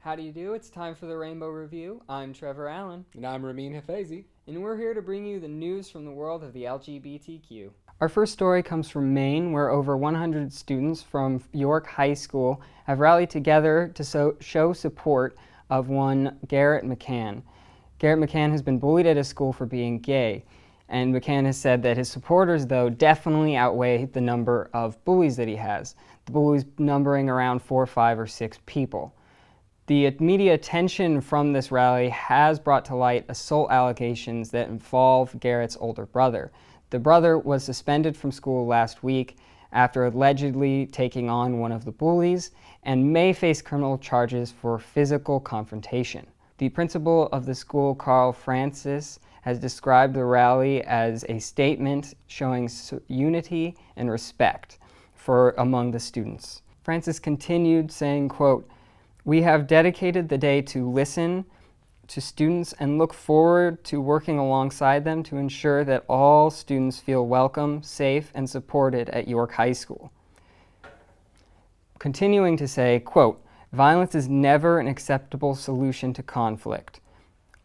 How do you do? It's time for the Rainbow Review. I'm Trevor Allen. And I'm Ramin Hafezi. And we're here to bring you the news from the world of the LGBTQ. Our first story comes from Maine, where over 100 students from York High School have rallied together to show support of one Garrett McCann. Garrett McCann has been bullied at his school for being gay, and McCann has said that his supporters, though, definitely outweigh the number of bullies that he has, the bullies numbering around 4, 5, or 6 people. The media attention from this rally has brought to light assault allegations that involve Garrett's older brother. The brother was suspended from school last week after allegedly taking on one of the bullies and may face criminal charges for physical confrontation. The principal of the school, Carl Francis, has described the rally as a statement showing unity and respect among the students. Francis continued saying, quote, "We have dedicated the day to listen to students and look forward to working alongside them to ensure that all students feel welcome, safe, and supported at York High School." Continuing to say, quote, "Violence is never an acceptable solution to conflict.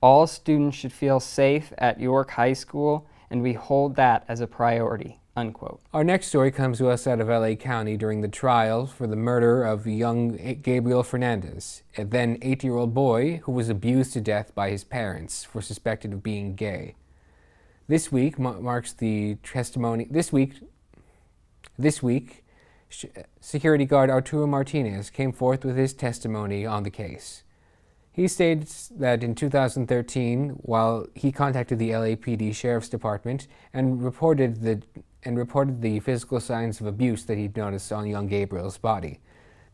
All students should feel safe at York High School, and we hold that as a priority." Unquote. Our next story comes to us out of LA County during the trial for the murder of young Gabriel Fernandez, a then 8-year-old boy who was abused to death by his parents for suspected of being gay. This week marks the testimony. This week, security guard Arturo Martinez came forth with his testimony on the case. He states that in 2013, while he contacted the LAPD Sheriff's Department and reported the physical signs of abuse that he'd noticed on young Gabriel's body,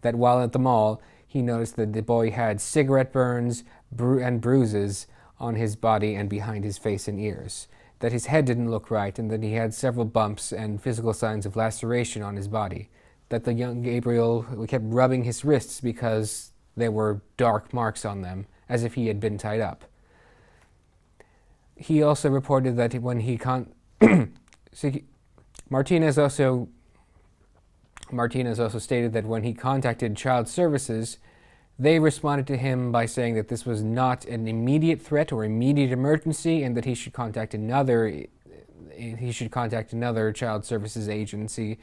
that while at the mall, he noticed that the boy had cigarette burns and bruises on his body and behind his face and ears, that his head didn't look right, and that he had several bumps and physical signs of laceration on his body, that the young Gabriel kept rubbing his wrists because there were dark marks on them, as if he had been tied up. He also reported that when he Martinez also stated that when he contacted Child Services, they responded to him by saying that this was not an immediate threat or immediate emergency, and that he should contact another Child Services agency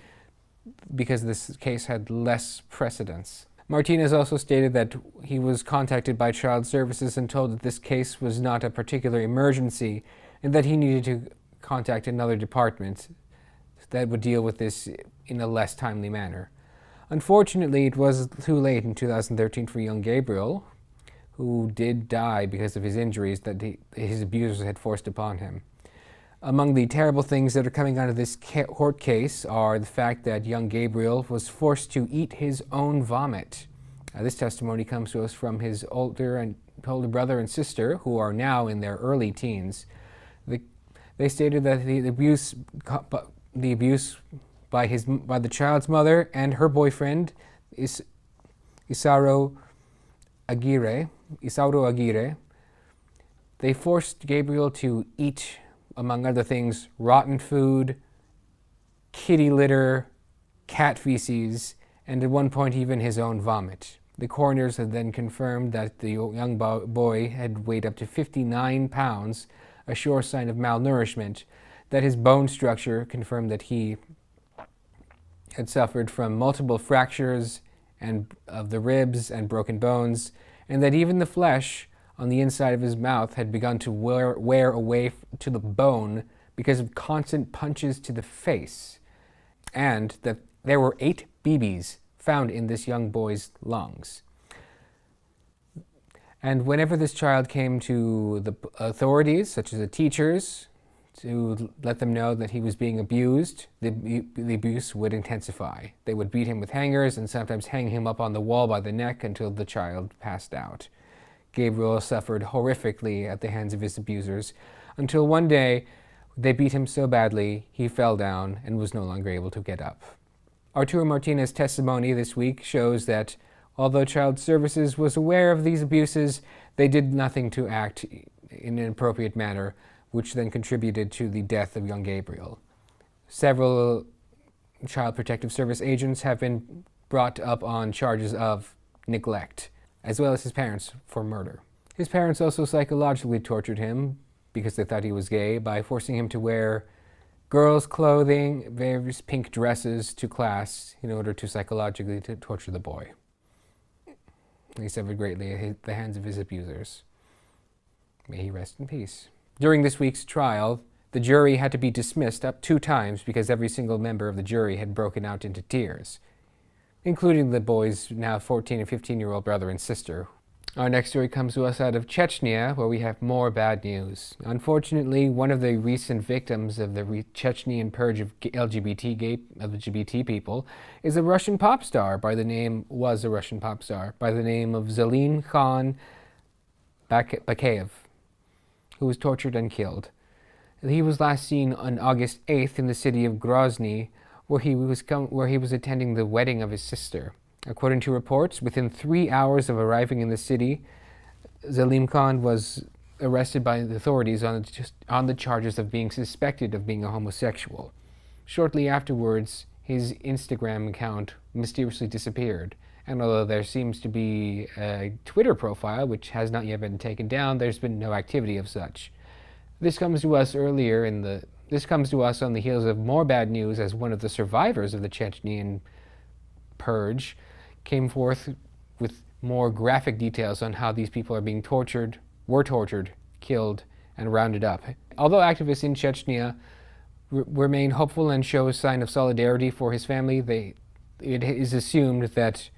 because this case had less precedence. Martinez also stated that he was contacted by Child Services and told that this case was not a particular emergency and that he needed to contact another department that would deal with this in a less timely manner. Unfortunately, it was too late in 2013 for young Gabriel, who did die because of his injuries that his abusers had forced upon him. Among the terrible things that are coming out of this court case are the fact that young Gabriel was forced to eat his own vomit. This testimony comes to us from his older brother and sister, who are now in their early teens. They stated that the abuse by the child's mother and her boyfriend, Isauro Aguirre, they forced Gabriel to eat, among other things, rotten food, kitty litter, cat feces, and at one point even his own vomit. The coroners had then confirmed that the young boy had weighed up to 59 pounds, a sure sign of malnourishment, that his bone structure confirmed that he had suffered from multiple fractures of the ribs and broken bones, and that even the flesh on the inside of his mouth had begun to wear away to the bone because of constant punches to the face, and that there were 8 BBs found in this young boy's lungs. And whenever this child came to the authorities, such as the teachers, to let them know that he was being abused, the abuse would intensify. They would beat him with hangers and sometimes hang him up on the wall by the neck until the child passed out. Gabriel suffered horrifically at the hands of his abusers until one day they beat him so badly he fell down and was no longer able to get up. Arturo Martinez's testimony this week shows that although Child Services was aware of these abuses, they did nothing to act in an appropriate manner, which then contributed to the death of young Gabriel. Several Child Protective Service agents have been brought up on charges of neglect. as well as his parents, for murder. His parents also psychologically tortured him because they thought he was gay by forcing him to wear girls' clothing, various pink dresses to class in order to psychologically torture the boy. He suffered greatly at the hands of his abusers. May he rest in peace. During this week's trial, the jury had to be dismissed up 2 times because every single member of the jury had broken out into tears, including the boy's now 14 and 15-year-old brother and sister. Our next story comes to us out of Chechnya, where we have more bad news. Unfortunately, one of the recent victims of the Chechnyan purge of LGBT people is a Russian pop star by the name of Zelim Khan Bakayev, who was tortured and killed. He was last seen on August 8th in the city of Grozny, where he was attending the wedding of his sister. According to reports, within 3 hours of arriving in the city, Zelim Khan was arrested by the authorities on the charges of being suspected of being a homosexual. Shortly afterwards, his Instagram account mysteriously disappeared, and although there seems to be a Twitter profile which has not yet been taken down, there's been no activity of such. This comes to us on the heels of more bad news, as one of the survivors of the Chechnyan purge came forth with more graphic details on how these people were tortured, killed, and rounded up. Although activists in Chechnya remain hopeful and show a sign of solidarity for his family, it is assumed that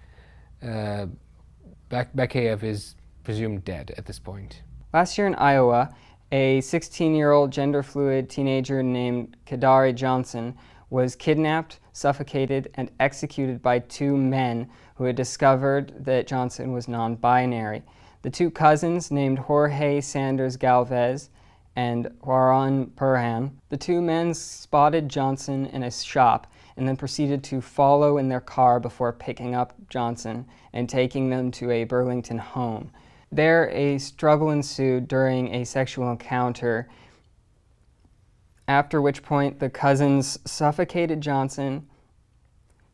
Bakayev is presumed dead at this point. Last year in Iowa, a 16-year-old gender-fluid teenager named Kadari Johnson was kidnapped, suffocated, and executed by 2 men who had discovered that Johnson was non-binary. The 2 cousins, named Jorge Sanders Galvez and Juan Perhan, the 2 men spotted Johnson in a shop and then proceeded to follow in their car before picking up Johnson and taking them to a Burlington home. There, a struggle ensued during a sexual encounter, after which point the cousins suffocated Johnson,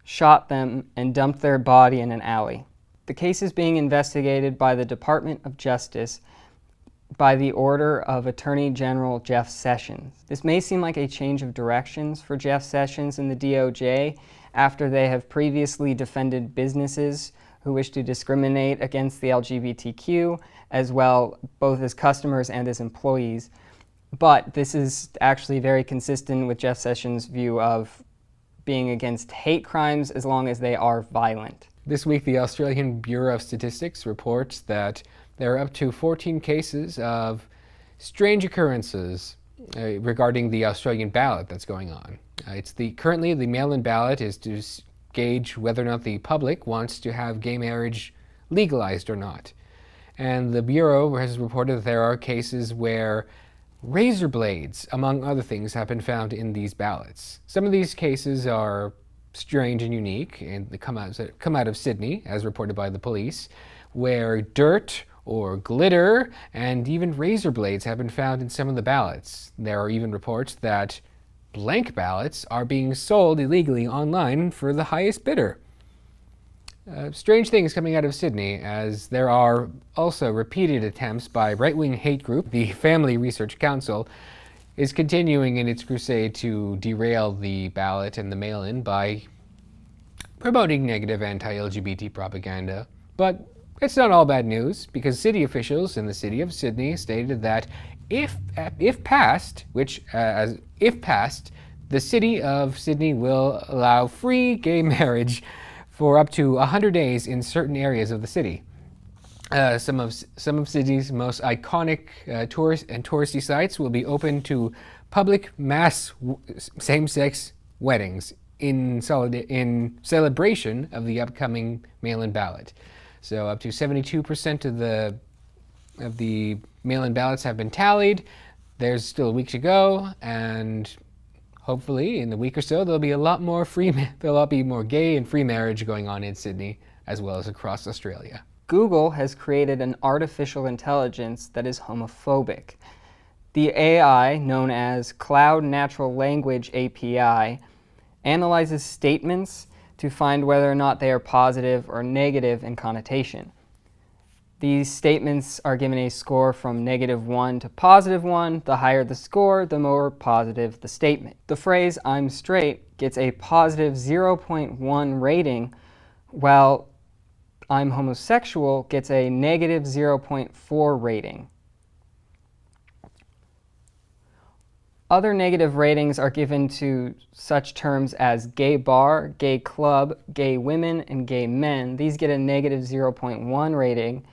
shot them, and dumped their body in an alley. The case is being investigated by the Department of Justice by the order of Attorney General Jeff Sessions. This may seem like a change of directions for Jeff Sessions and the DOJ after they have previously defended businesses who wish to discriminate against the LGBTQ, as well both as customers and as employees. But this is actually very consistent with Jeff Sessions' view of being against hate crimes as long as they are violent. This week, the Australian Bureau of Statistics reports that there are up to 14 cases of strange occurrences regarding the Australian ballot that's going on. Currently, the mail-in ballot is to gauge whether or not the public wants to have gay marriage legalized or not. And the Bureau has reported that there are cases where razor blades, among other things, have been found in these ballots. Some of these cases are strange and unique, and they come out of Sydney, as reported by the police, where dirt or glitter and even razor blades have been found in some of the ballots. There are even reports that blank ballots are being sold illegally online for the highest bidder. Strange things coming out of Sydney, as there are also repeated attempts by right-wing hate group, the Family Research Council, is continuing in its crusade to derail the ballot and the mail-in by promoting negative anti-LGBT propaganda. But it's not all bad news, because city officials in the city of Sydney stated that if passed, the city of Sydney will allow free gay marriage for up to 100 days in certain areas of the city. Some of Sydney's most iconic touristy sites will be open to public mass same-sex weddings in celebration of the upcoming mail-in ballot. So up to 72% of the mail-in ballots have been tallied. There's still a week to go, and hopefully in a week or so there'll be a lot more gay and free marriage going on in Sydney as well as across Australia. Google has created an artificial intelligence that is homophobic. The AI, known as Cloud Natural Language API, analyzes statements to find whether or not they are positive or negative in connotation. These statements are given a score from -1 to +1. The higher the score, the more positive the statement. The phrase "I'm straight" gets a positive 0.1 rating, while "I'm homosexual" gets a negative 0.4 rating. Other negative ratings are given to such terms as gay bar, gay club, gay women, and gay men. These get a negative 0.1 rating,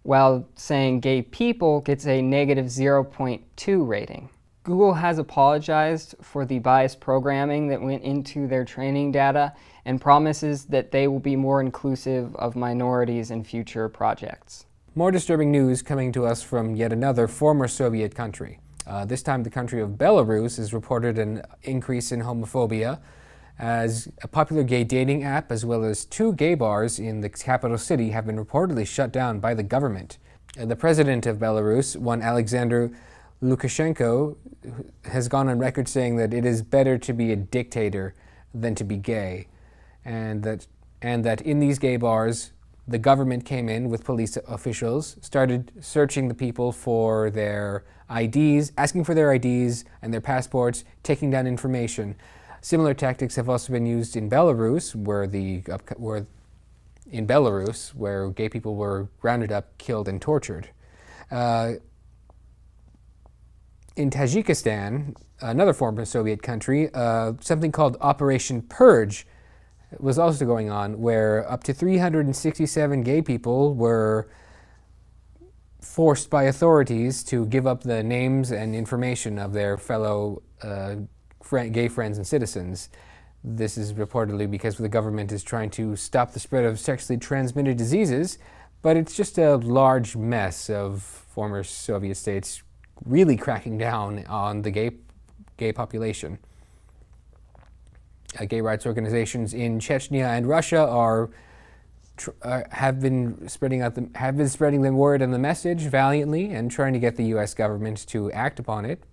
while saying gay people gets a negative 0.2 rating. Google has apologized for the biased programming that went into their training data and promises that they will be more inclusive of minorities in future projects. More disturbing news coming to us from yet another former Soviet country. This time the country of Belarus has reported an increase in homophobia, as a popular gay dating app as well as 2 gay bars in the capital city have been reportedly shut down by the government. The president of Belarus, one Alexander Lukashenko, has gone on record saying that it is better to be a dictator than to be gay, and that in these gay bars, the government came in with police officials, started searching the people for their IDs, asking for their IDs and their passports, taking down information. Similar tactics have also been used in Belarus, where gay people were rounded up, killed, and tortured. In Tajikistan, another former Soviet country, something called Operation Purge was also going on, where up to 367 gay people were forced by authorities to give up the names and information of their fellow gay friends and citizens. This is reportedly because the government is trying to stop the spread of sexually transmitted diseases, but it's just a large mess of former Soviet states really cracking down on the gay population. Gay rights organizations in Chechnya and Russia have been spreading the word and the message valiantly and trying to get the U.S. government to act upon it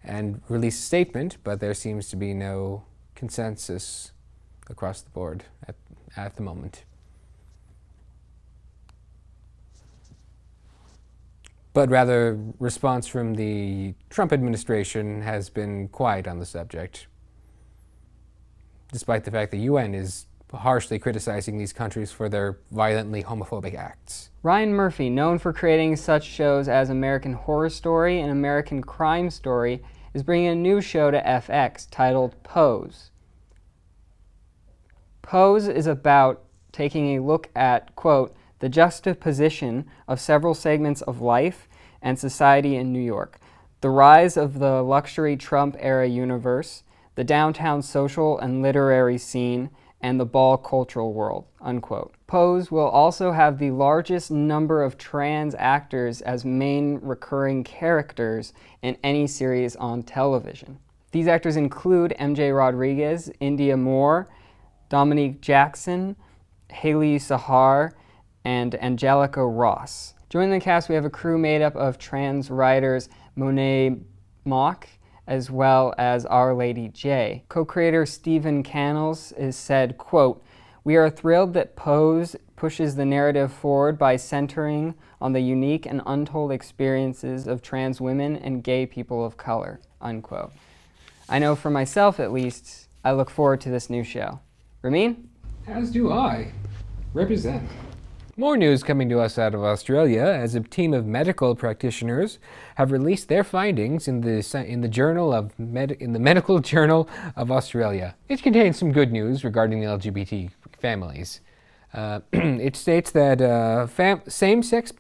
and release a statement, but there seems to be no consensus across the board at the moment. But rather, response from the Trump administration has been quiet on the subject, despite the fact the UN is harshly criticizing these countries for their violently homophobic acts. Ryan Murphy, known for creating such shows as American Horror Story and American Crime Story, is bringing a new show to FX titled Pose. Pose is about taking a look at, quote, the juxtaposition of several segments of life and society in New York, the rise of the luxury Trump-era universe, the downtown social and literary scene, and the ball cultural world, unquote. Pose will also have the largest number of trans actors as main recurring characters in any series on television. These actors include MJ Rodriguez, India Moore, Dominique Jackson, Haley Sahar, and Angelica Ross. Joining the cast, we have a crew made up of trans writers Monet Mack, as well as Our Lady J. Co-creator Stephen Cannells has said, quote, we are thrilled that Pose pushes the narrative forward by centering on the unique and untold experiences of trans women and gay people of color, unquote. I know for myself, at least, I look forward to this new show. Ramin? As do I. Represent. More news coming to us out of Australia, as a team of medical practitioners have released their findings in the Medical Journal of Australia. It contains some good news regarding LGBT families. It states that same-sex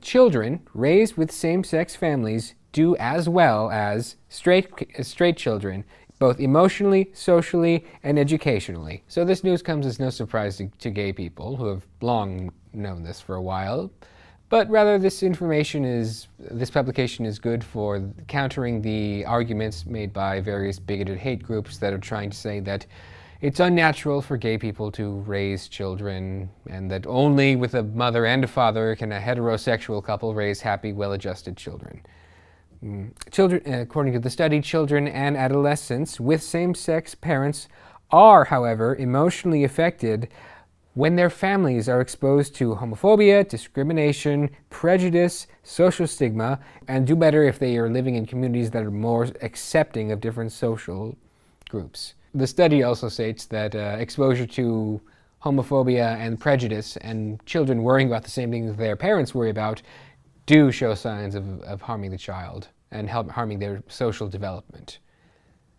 children raised with same-sex families do as well as straight children, both emotionally, socially, and educationally. So this news comes as no surprise to gay people who have long known this for a while, but rather this publication is good for countering the arguments made by various bigoted hate groups that are trying to say that it's unnatural for gay people to raise children, and that only with a mother and a father can a heterosexual couple raise happy, well-adjusted children. According to the study, children and adolescents with same-sex parents are, however, emotionally affected when their families are exposed to homophobia, discrimination, prejudice, social stigma, and do better if they are living in communities that are more accepting of different social groups. The study also states that exposure to homophobia and prejudice and children worrying about the same things their parents worry about do show signs of harming the child and harming their social development.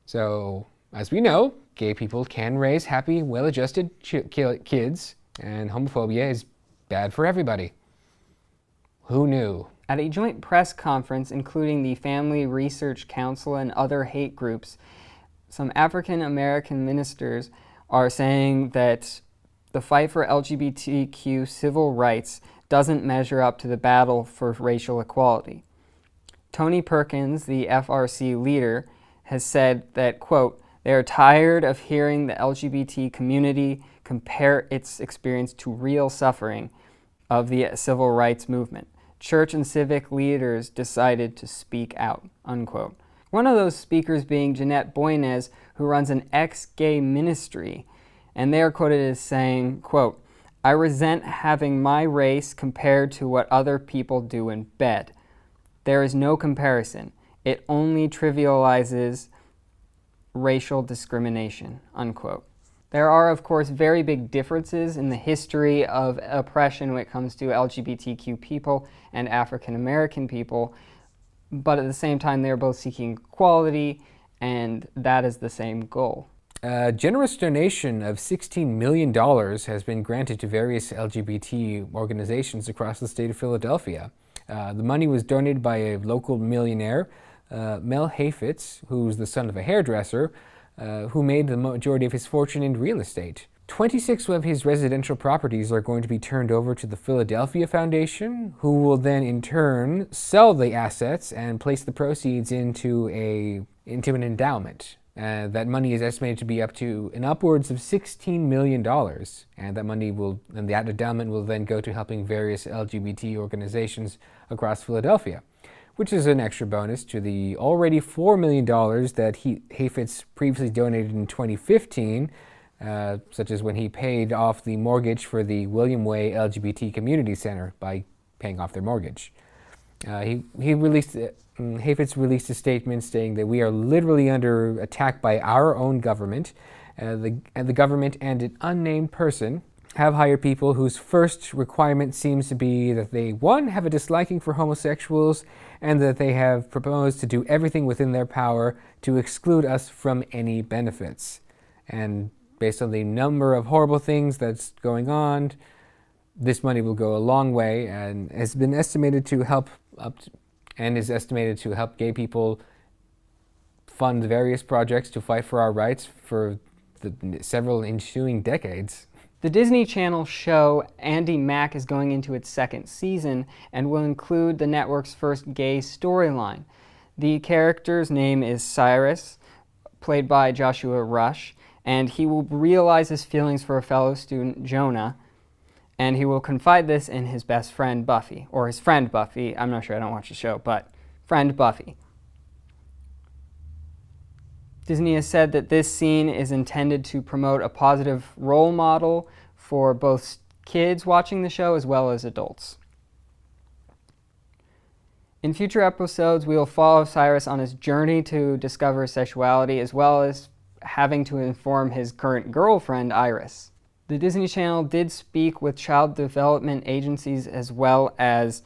So, as we know, gay people can raise happy, well-adjusted kids, and homophobia is bad for everybody. Who knew? At a joint press conference including the Family Research Council and other hate groups, some African American ministers are saying that the fight for LGBTQ civil rights doesn't measure up to the battle for racial equality. Tony Perkins, the FRC leader, has said that, quote, they are tired of hearing the LGBT community compare its experience to real suffering of the civil rights movement. Church and civic leaders decided to speak out, unquote. One of those speakers being Jeanette Boynez, who runs an ex-gay ministry, and they are quoted as saying, quote, I resent having my race compared to what other people do in bed. There is no comparison. It only trivializes racial discrimination, unquote. There are, of course, very big differences in the history of oppression when it comes to LGBTQ people and African American people, but at the same time, they're both seeking equality, and that is the same goal. A generous donation of $16 million has been granted to various LGBT organizations across the state of Philadelphia. The money was donated by a local millionaire, Mel Hey Fitz, who's the son of a hairdresser, who made the majority of his fortune in real estate. 26 of his residential properties are going to be turned over to the Philadelphia Foundation, who will then in turn sell the assets and place the proceeds into an endowment. That money is estimated to be up to upwards of $16 million, and that endowment will then go to helping various LGBT organizations across Philadelphia, which is an extra bonus to the already $4 million that Hey Fitz previously donated in 2015, such as when he paid off the mortgage for the William Way LGBT Community Center by paying off their mortgage. Hey Fitz released a statement stating that we are literally under attack by our own government. The government and an unnamed person have hired people whose first requirement seems to be that they, one, have a disliking for homosexuals, and that they have proposed to do everything within their power to exclude us from any benefits. And based on the number of horrible things that's going on, this money will go a long way and has been estimated to help gay people fund various projects to fight for our rights for the several ensuing decades. The Disney Channel show Andy Mack is going into its second season and will include the network's first gay storyline. The character's name is Cyrus, played by Joshua Rush, and he will realize his feelings for a fellow student, Jonah, and he will confide this in his best friend, Buffy, or his friend, Buffy. I'm not sure, I don't watch the show, but friend Buffy. Disney has said that this scene is intended to promote a positive role model for both kids watching the show as well as adults. In future episodes, we will follow Cyrus on his journey to discover sexuality as well as having to inform his current girlfriend, Iris. The Disney Channel did speak with child development agencies as well as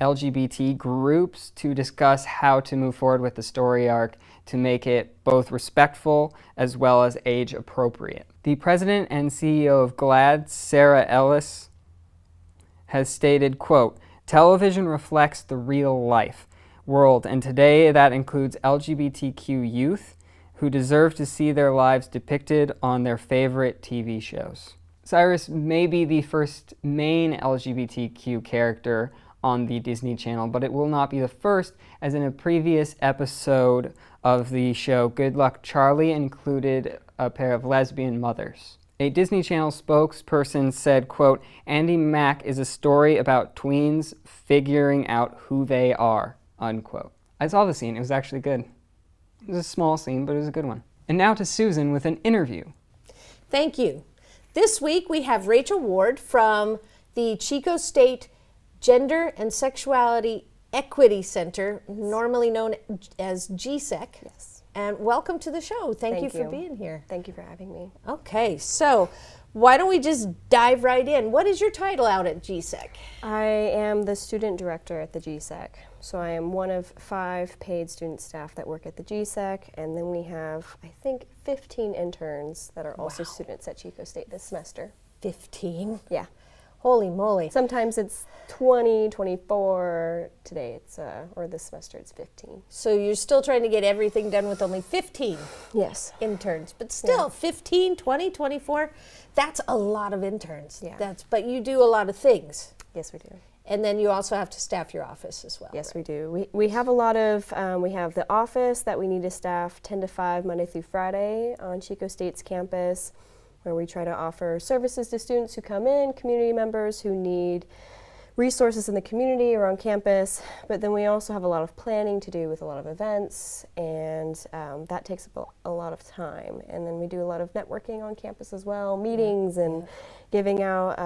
LGBT groups to discuss how to move forward with the story arc to make it both respectful as well as age appropriate. The president and CEO of GLAAD, Sarah Ellis, has stated, quote, television reflects the real life world, and today that includes LGBTQ youth who deserve to see their lives depicted on their favorite TV shows. Cyrus may be the first main LGBTQ character on the Disney Channel, but it will not be the first, as in a previous episode of the show, Good Luck Charlie included a pair of lesbian mothers. A Disney Channel spokesperson said, quote, Andy Mack is a story about tweens figuring out who they are, unquote. I saw the scene, it was actually good. It was a small scene, but it was a good one. And now to Susan with an interview. Thank you. This week we have Rachel Ward from the Chico State Gender and Sexuality Equity Center, normally known as GSEC. Yes. And welcome to the show. Thank you for you. being here. Thank you for having me. Okay, so why don't we just dive right in? What is your title out at GSEC? I am the student director at the GSEC. So I am one of 5 paid student staff that work at the GSEC, and then we have, I think, 15 interns that are also students at Chico State this semester. 15? Yeah. Holy moly. Sometimes it's 20, 24. Today it's, or this semester it's 15. So you're still trying to get everything done with only 15 Yes. interns, but still 15, 20, 24, that's a lot of interns. Yeah. But you do a lot of things. Yes, we do. And then you also have to staff your office as well. Yes, right? we do. We have a lot of, we have the office that we need to staff 10 to 5 Monday through Friday on Chico State's campus, where we try to offer services to students who come in, community members who need resources in the community or on campus. But then we also have a lot of planning to do with a lot of events, and that takes up a lot of time. And then we do a lot of networking on campus as well, meetings and giving out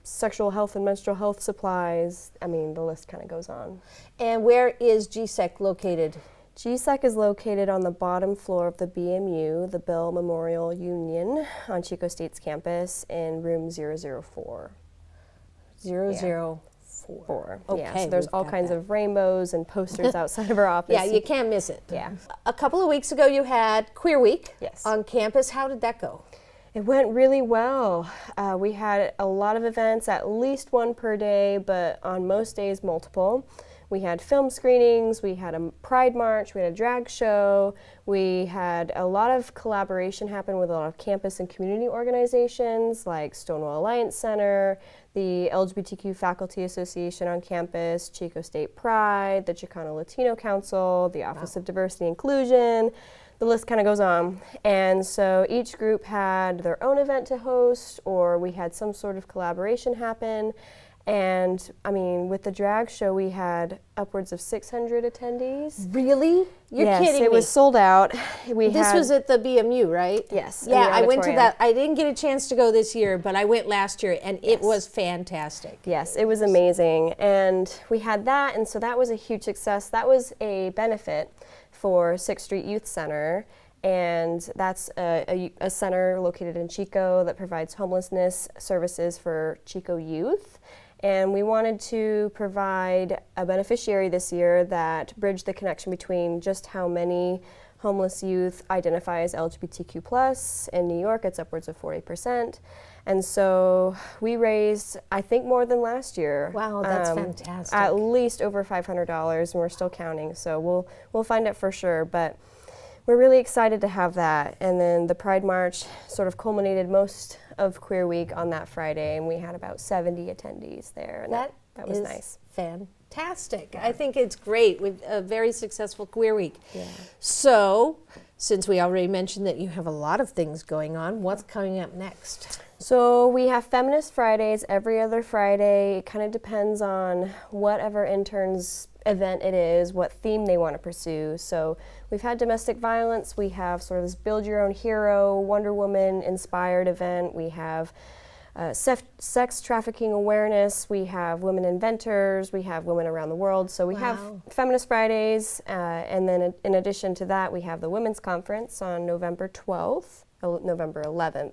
sexual health and menstrual health supplies. I mean, the list kind of goes on. And where is GSEC located? GSEC is located on the bottom floor of the BMU, the Bell Memorial Union, on Chico State's campus in room 004. 004. Okay, Yeah, so there's we've all got kinds that. of rainbows and posters outside of our office. Yeah, you can't miss it. Yeah. A couple of weeks ago you had Queer Week Yes. on campus. How did that go? It went really well. We had a lot of events, at least one per day, but on most days, multiple. We had film screenings, we had a pride march, we had a drag show, we had a lot of collaboration happen with a lot of campus and community organizations like Stonewall Alliance Center, the LGBTQ Faculty Association on campus, Chico State Pride, the Chicano Latino Council, the Office of Diversity and Inclusion. The list kind of goes on. And so each group had their own event to host, or we had some sort of collaboration happen. And I mean, with the drag show, we had upwards of 600 attendees. Really? You're Yes, kidding me. it was sold out. This was at the BMU, right? Yes, in Yeah, the I went to auditorium. that. I didn't get a chance to go this year, but I went last year, and it was fantastic. Yes, it was amazing. And we had that, and so that was a huge success. That was a benefit for 6th Street Youth Center. And that's a center located in Chico that provides homelessness services for Chico youth. And we wanted to provide a beneficiary this year that bridged the connection between just how many homeless youth identify as LGBTQ+. In New York, it's upwards of 40%. And so we raised, I think, more than last year. Wow, that's fantastic. At least over $500, and we're still counting. So we'll find it for sure. But we're really excited to have that. And then the Pride March sort of culminated most of Queer Week on that Friday, and we had about 70 attendees there. And that was is nice. Fantastic. I think it's great with a very successful Queer Week. Yeah. So, since we already mentioned that you have a lot of things going on, what's coming up next? So we have Feminist Fridays every other Friday. It kind of depends on whatever intern's event it is, what theme they want to pursue. So we've had domestic violence. We have sort of this Build Your Own Hero, Wonder Woman inspired event. We have sex trafficking awareness. We have women inventors. We have women around the world. So we have Feminist Fridays. And then in addition to that, we have the Women's Conference on November 12th, November 11th.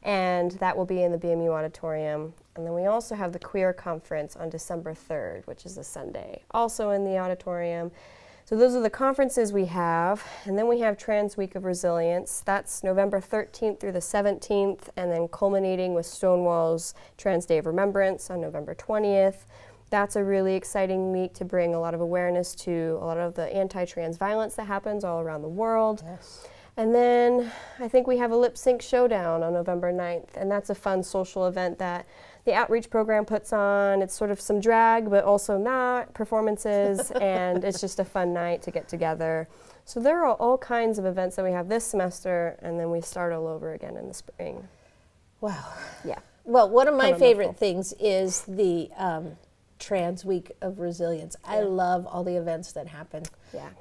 And that will be in the BMU auditorium. And then we also have the Queer Conference on December 3rd, which is a Sunday, also in the auditorium. So those are the conferences we have. And then we have Trans Week of Resilience. That's November 13th through the 17th, and then culminating with Stonewall's Trans Day of Remembrance on November 20th. That's a really exciting week to bring a lot of awareness to a lot of the anti-trans violence that happens all around the world. Yes. And then I think we have a lip sync showdown on November 9th, and that's a fun social event that the outreach program puts on. It's sort of some drag, but also not, performances, and it's just a fun night to get together. So there are all kinds of events that we have this semester, and then we start all over again in the spring. Wow. Yeah. Well, one of my Kind of favorite wonderful. things is the Trans Week of Resilience. I love all the events that happen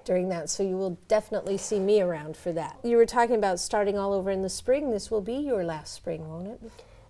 during that, so you will definitely see me around for that. You were talking about starting all over in the spring. This will be your last spring, won't it?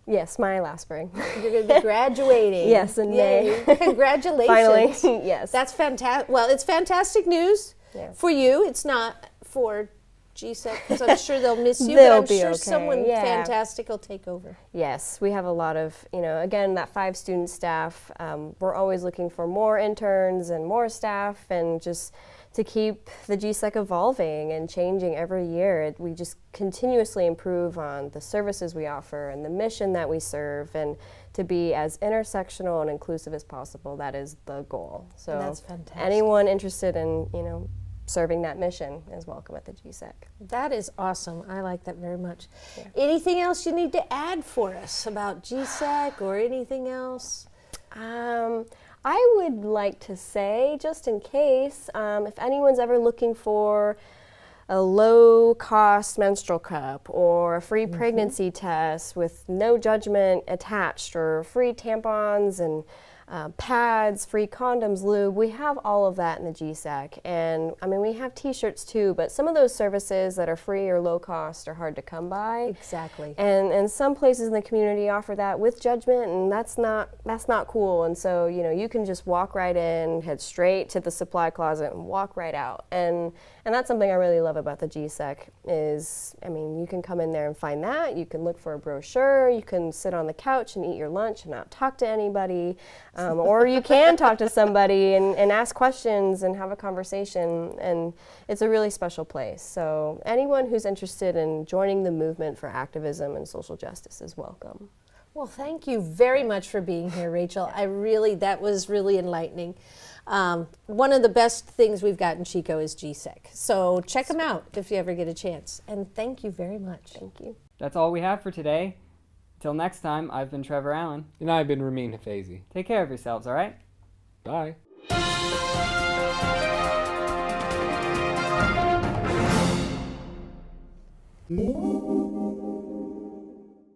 Yes, my last spring. You're going to be graduating. Yes, in May. Congratulations. Finally, yes. That's fantastic. Well, it's fantastic news for you. It's not for GSEC, because I'm sure they'll miss you, but I'm sure someone fantastic will take over. Yes, we have a lot of, again, that 5 student staff. We're always looking for more interns and more staff, and just to keep the GSEC evolving and changing every year. We just continuously improve on the services we offer and the mission that we serve, and to be as intersectional and inclusive as possible. That is the goal. So that's fantastic. Anyone interested in, serving that mission is welcome at the GSEC. That is awesome. I like that very much. Yeah. Anything else you need to add for us about GSEC or anything else? I would like to say, just in case, if anyone's ever looking for a low-cost menstrual cup or a free pregnancy test with no judgment attached, or free tampons and pads, free condoms, lube, we have all of that in the GSEC. And I mean, we have t-shirts too, but some of those services that are free or low cost are hard to come by. Exactly. And some places in the community offer that with judgment, and that's not cool. And so, you can just walk right in, head straight to the supply closet and walk right out. And that's something I really love about the GSEC is, you can come in there and find that. You can look for a brochure. You can sit on the couch and eat your lunch and not talk to anybody. Or you can talk to somebody and ask questions and have a conversation. And it's a really special place. So anyone who's interested in joining the movement for activism and social justice is welcome. Well, thank you very much for being here, Rachel. That was really enlightening. One of the best things we've got in Chico is GSEC. So check them out if you ever get a chance. And thank you very much. Thank you. That's all we have for today. Till next time, I've been Trevor Allen. And I've been Ramin Hafazi. Take care of yourselves, all right? Bye.